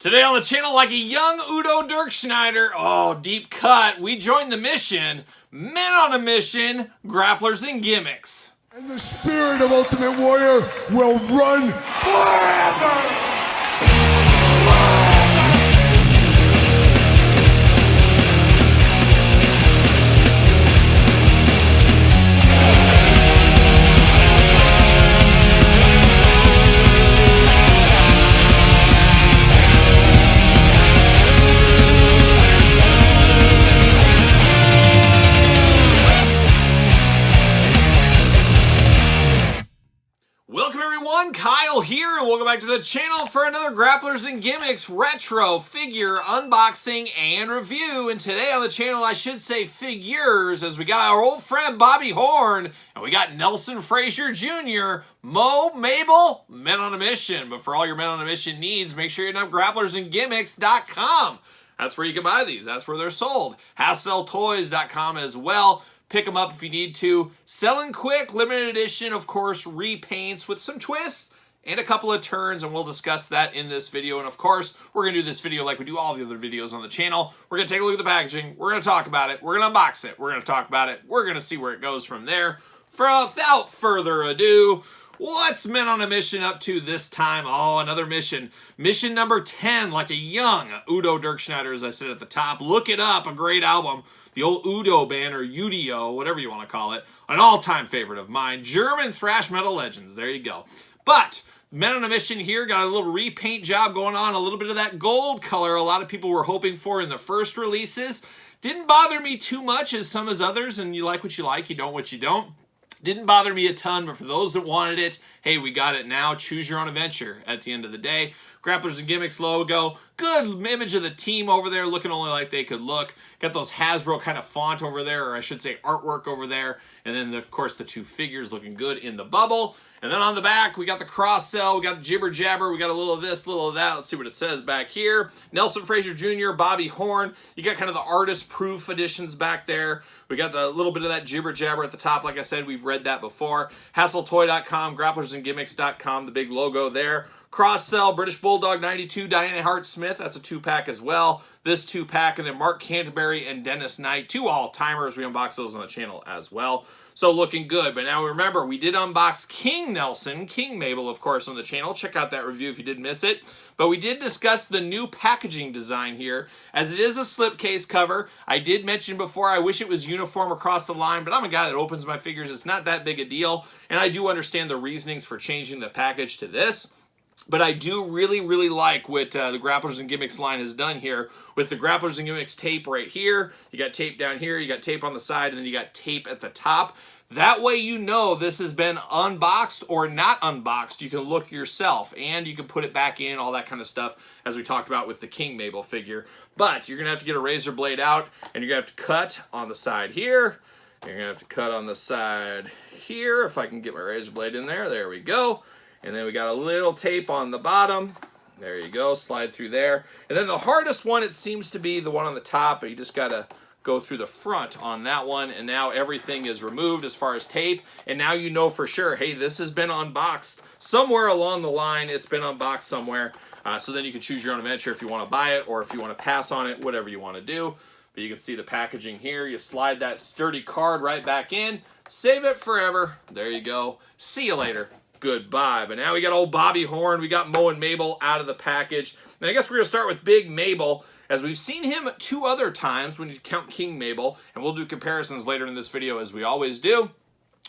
Today on the channel, like a young Udo Dirkschneider, oh, deep cut, we joined the mission, Men on a Mission, Grapplers and Gimmicks. And the spirit of Ultimate Warrior will run forever! Welcome everyone, Kyle here, and welcome back to the channel for another Grapplers and Gimmicks retro figure unboxing and review. And today on the channel, I should say figures, as we got our old friend Bobby Horn, and we got Nelson Frazier Jr., Mo, Mabel, Men on a Mission. But for all your Men on a Mission needs, make sure you hit up grapplersandgimmicks.com. That's where you can buy these. That's where they're sold. HassellToys.com as well. Pick them up if you need to. Selling quick, limited edition, of course, repaints with some twists and a couple of turns, and we'll discuss that in this video. And of course, we're going to do this video like we do all the other videos on the channel. We're going to take a look at the packaging. We're going to talk about it. We're going to unbox it. We're going to talk about it. We're going to see where it goes from there. Without further ado, what's Men on a Mission up to this time? Oh, another mission. Mission number 10, like a young Udo Dirkschneider, as I said at the top. Look it up, a great album. The old Udo band, or UDO, whatever you want to call it. An all-time favorite of mine. German thrash metal legends. There you go. But Men on a Mission here got a little repaint job going on. A little bit of that gold color a lot of people were hoping for in the first releases. Didn't bother me too much as some as others, and you like what you like, you don't what you don't. Didn't bother me a ton, but for those that wanted it, hey, we got it now. Choose your own adventure at the end of the day. Grapplers and Gimmicks logo. Good image of the team over there, looking only like they could look. Got those Hasbro kind of font over there, or I should say artwork over there. And then, of course, the two figures looking good in the bubble. And then on the back, we got the cross sell. We got jibber jabber. We got a little of this, a little of that. Let's see what it says back here. Nelson Frazier Jr., Bobby Horn. You got kind of the artist proof editions back there. We got the little bit of that jibber jabber at the top. Like I said, we've read that before. HassellToy.com, grapplersandgimmicks.com, the big logo there. Cross sell, British Bulldog 92, Diana Hart Smith. That's a 2-pack as well. This 2-pack, and then Mark Canterbury and Dennis Knight, 2 all-timers. We unboxed those on the channel as well. So looking good. But now remember, we did unbox King Nelson, King Mabel, of course, on the channel. Check out that review if you did miss it. But we did discuss the new packaging design here, as it is a slipcase cover. I did mention before, I wish it was uniform across the line, but I'm a guy that opens my figures. It's not that big a deal. And I do understand the reasonings for changing the package to this. But I do really, really like what the Grapplers and Gimmicks line has done here with the Grapplers and Gimmicks tape right here. You got tape down here, you got tape on the side, and then you got tape at the top. That way you know this has been unboxed or not unboxed. You can look yourself, and you can put it back in, all that kind of stuff, as we talked about with the King Mabel figure. But you're going to have to get a razor blade out, and you're going to have to cut on the side here. You're going to have to cut on the side here, if I can get my razor blade in there. There we go. And then we got a little tape on the bottom. There you go, slide through there. And then the hardest one, it seems to be the one on the top, but you just gotta go through the front on that one. And now everything is removed as far as tape. And now you know for sure, hey, this has been unboxed. Somewhere along the line, it's been unboxed somewhere. So then you can choose your own adventure if you wanna buy it or if you wanna pass on it, whatever you wanna do. But you can see the packaging here. You slide that sturdy card right back in, save it forever. There you go. See you later. Goodbye. But now we got old Bobby Horn. We got Mo and Mabel out of the package. And I guess we're going to start with Big Mabel, as we've seen him 2 other times when you count King Mabel. And we'll do comparisons later in this video, as we always do.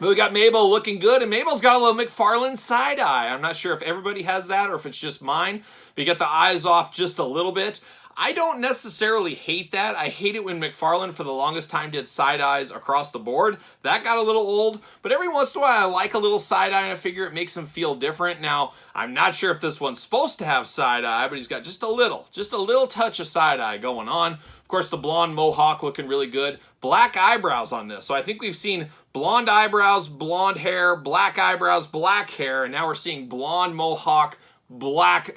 But we got Mabel looking good, and Mabel's got a little McFarlane side eye. I'm not sure if everybody has that or if it's just mine. But you got the eyes off just a little bit. I don't necessarily hate that. I hate it when McFarlane for the longest time did side eyes across the board. That got a little old, but every once in a while I like a little side eye in a figure. It makes him feel different. Now, I'm not sure if this one's supposed to have side eye, but he's got just a little touch of side eye going on. Of course, the blonde mohawk looking really good. Black eyebrows on this. So I think we've seen blonde eyebrows, blonde hair, black eyebrows, black hair, and now we're seeing blonde mohawk, black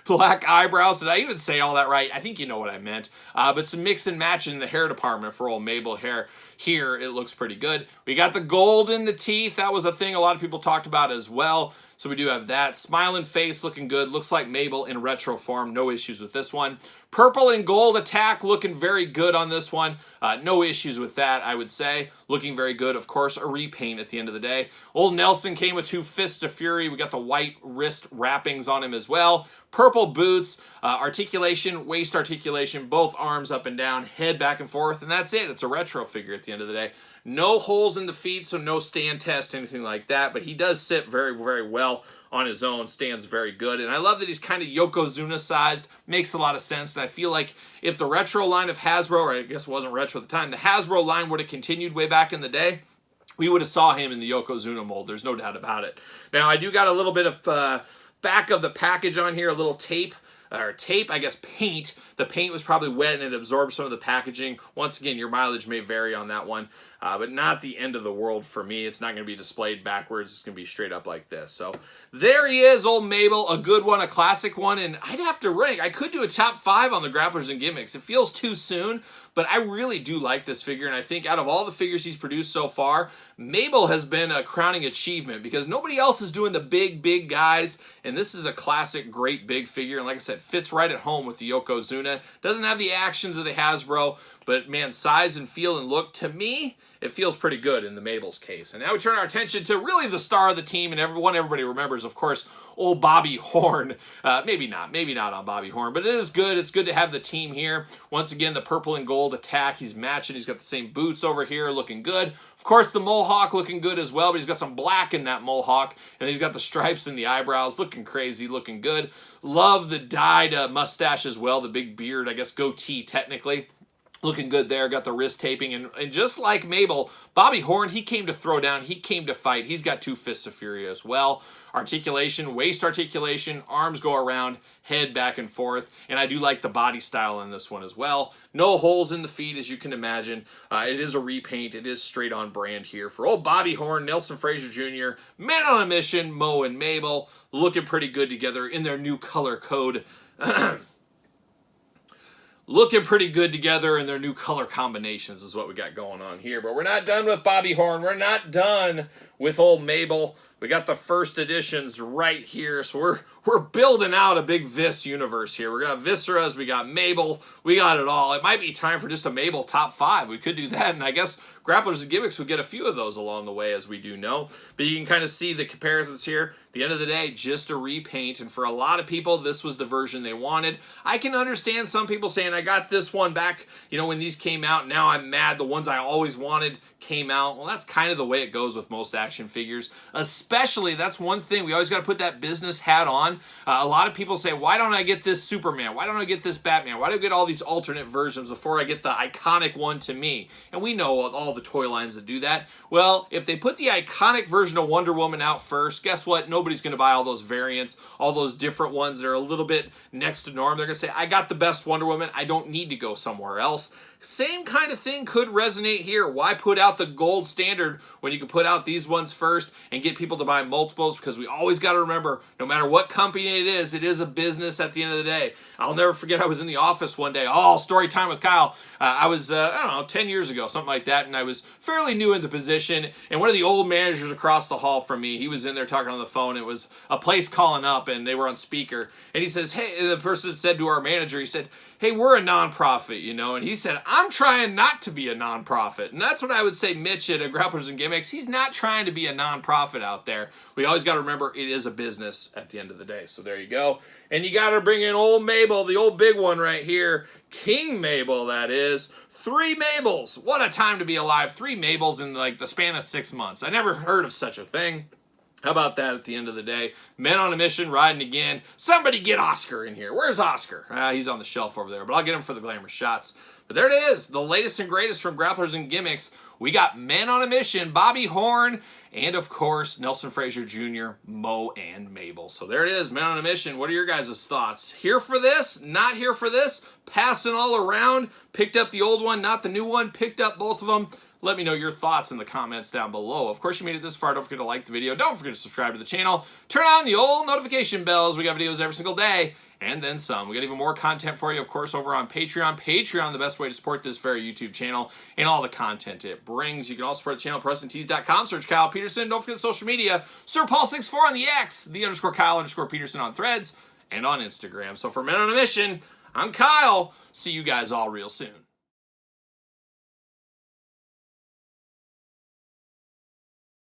eyebrows. Did I even say all that right? I think you know what I meant. But some mix and match in the hair department for old Mabel hair. here it looks pretty good. We got the gold in the teeth. That was a thing a lot of people talked about as well. So we do have that. Smiling face looking good. Looks like Mabel in retro form. No issues with this one. Purple and gold attack looking very good on this one. No issues with that, I would say. Looking very good. Of course, a repaint at the end of the day. Old Nelson came with 2 Fists of Fury. We got the white wrist wrappings on him as well. Purple boots, articulation, waist articulation, both arms up and down, head back and forth, and that's it. It's a retro figure at the end of the day. No holes in the feet, so no stand test, anything like that, but he does sit very, very well on his own, stands very good, and I love that he's kind of Yokozuna sized, makes a lot of sense, and I feel like if the retro line of Hasbro, or I guess it wasn't retro at the time, the Hasbro line would have continued way back in the day, we would have saw him in the Yokozuna mold, there's no doubt about it. Now, I do got a little bit of back of the package on here, a little tape, I guess paint. The paint was probably wet and it absorbed some of the packaging. Once again, your mileage may vary on that one, but not the end of the world for me. It's not going to be displayed backwards. It's going to be straight up like this. So there he is, old Mabel, a good one, a classic one, and I'd have to rank. I could do a top 5 on the Grapplers and Gimmicks. It feels too soon, but I really do like this figure, and I think out of all the figures he's produced so far, Mabel has been a crowning achievement because nobody else is doing the big, big guys, and this is a classic, great big figure, and like I said, fits right at home with the Yokozuna. Doesn't have the actions of the Hasbro, but man, size and feel and look, to me, it feels pretty good in the Mabel's case. And now we turn our attention to really the star of the team, and everybody remembers, of course, old Bobby Horn. Maybe not on Bobby Horn, but it is good. It's good to have the team here. Once again, the purple and gold attack. He's matching. He's got the same boots over here, looking good. Of course, the mohawk looking good as well, but he's got some black in that mohawk, and he's got the stripes in the eyebrows, looking crazy, looking good. Love the dyed mustache as well, the big beard, I guess goatee technically. Looking good there, got the wrist taping, and just like Mabel, Bobby Horn, he came to throw down, he came to fight. He's got 2 Fists of Fury as well. Articulation, waist articulation, arms go around, head back and forth, and I do like the body style in this one as well. No holes in the feet, as you can imagine. It is a repaint. It is straight on brand here for old Bobby Horn, Nelson Frazier Jr., Man on a Mission, Mo and Mabel, looking pretty good together in their new color code. Looking pretty good together in their new color combinations is what we got going on here. But we're not done with Bobby Horn. We're not done with old Mabel. We got the first editions right here. So we're building out a big Vis universe here. We got Visceras, we got Mabel, we got it all. It might be time for just a Mabel top 5. We could do that, and I guess Grapplers and Gimmicks would get a few of those along the way, as we do know. But you can kind of see the comparisons here. At the end of the day, just a repaint, and for a lot of people, this was the version they wanted. I can understand some people saying, I got this one back, you know, when these came out, now I'm mad the ones I always wanted came out. Well, that's kind of the way it goes with most action figures. Especially, that's one thing, we always got to put that business hat on. A lot of people say, why don't I get this Superman? Why don't I get this Batman? Why do I get all these alternate versions before I get the iconic one to me? And we know all the toy lines that do that. Well, if they put the iconic version of Wonder Woman out first, guess what? Nobody's going to buy all those variants, all those different ones that are a little bit next to norm. They're going to say, I got the best Wonder Woman. I don't need to go somewhere else. Same kind of thing could resonate here. Why put out the gold standard when you can put out these ones first and get people to buy multiples? Because we always got to remember, no matter what company it is a business at the end of the day. I'll never forget, I was in the office one day. Oh, story time with Kyle. I was, I don't know, 10 years ago, something like that, and I was fairly new in the position, and one of the old managers across the hall from me, he was in there talking on the phone. It was a place calling up, and they were on speaker, and he says, hey, the person said to our manager, he said, hey, we're a nonprofit, you know, and he said, I'm trying not to be a nonprofit, and that's what I would say Mitch at Grapplers and Gimmicks, he's not trying to be a nonprofit out there. We always got to remember it is a business at the end of the day, so there you go. And you got to bring in old Mabel, the old big one right here, King Mabel, that is. 3 Mabels. What a time to be alive. 3 Mabels in like the span of 6 months. I never heard of such a thing. How about that at the end of the day? Men on a mission, riding again. Somebody get Oscar in here. Where's Oscar? He's on the shelf over there, but I'll get him for the glamour shots. But there it is, the latest and greatest from Grapplers and Gimmicks. We got Men on a Mission, Bobby Horn, and of course, Nelson Frazier Jr., Mo, and Mabel. So there it is, Men on a Mission. What are your guys' thoughts? Here for this? Not here for this? Passing all around? Picked up the old one, not the new one? Picked up both of them? Let me know your thoughts in the comments down below. Of course, you made it this far. Don't forget to like the video. Don't forget to subscribe to the channel. Turn on the old notification bells. We got videos every single day, and then some. We got even more content for you, of course, over on Patreon. Patreon, the best way to support this very YouTube channel and all the content it brings. You can also support the channel at PresidentTees.com. Search Kyle Peterson. Don't forget social media. Sir Paul64 on the X, _Kyle_Peterson on Threads, and on Instagram. So for Men on a Mission, I'm Kyle. See you guys all real soon.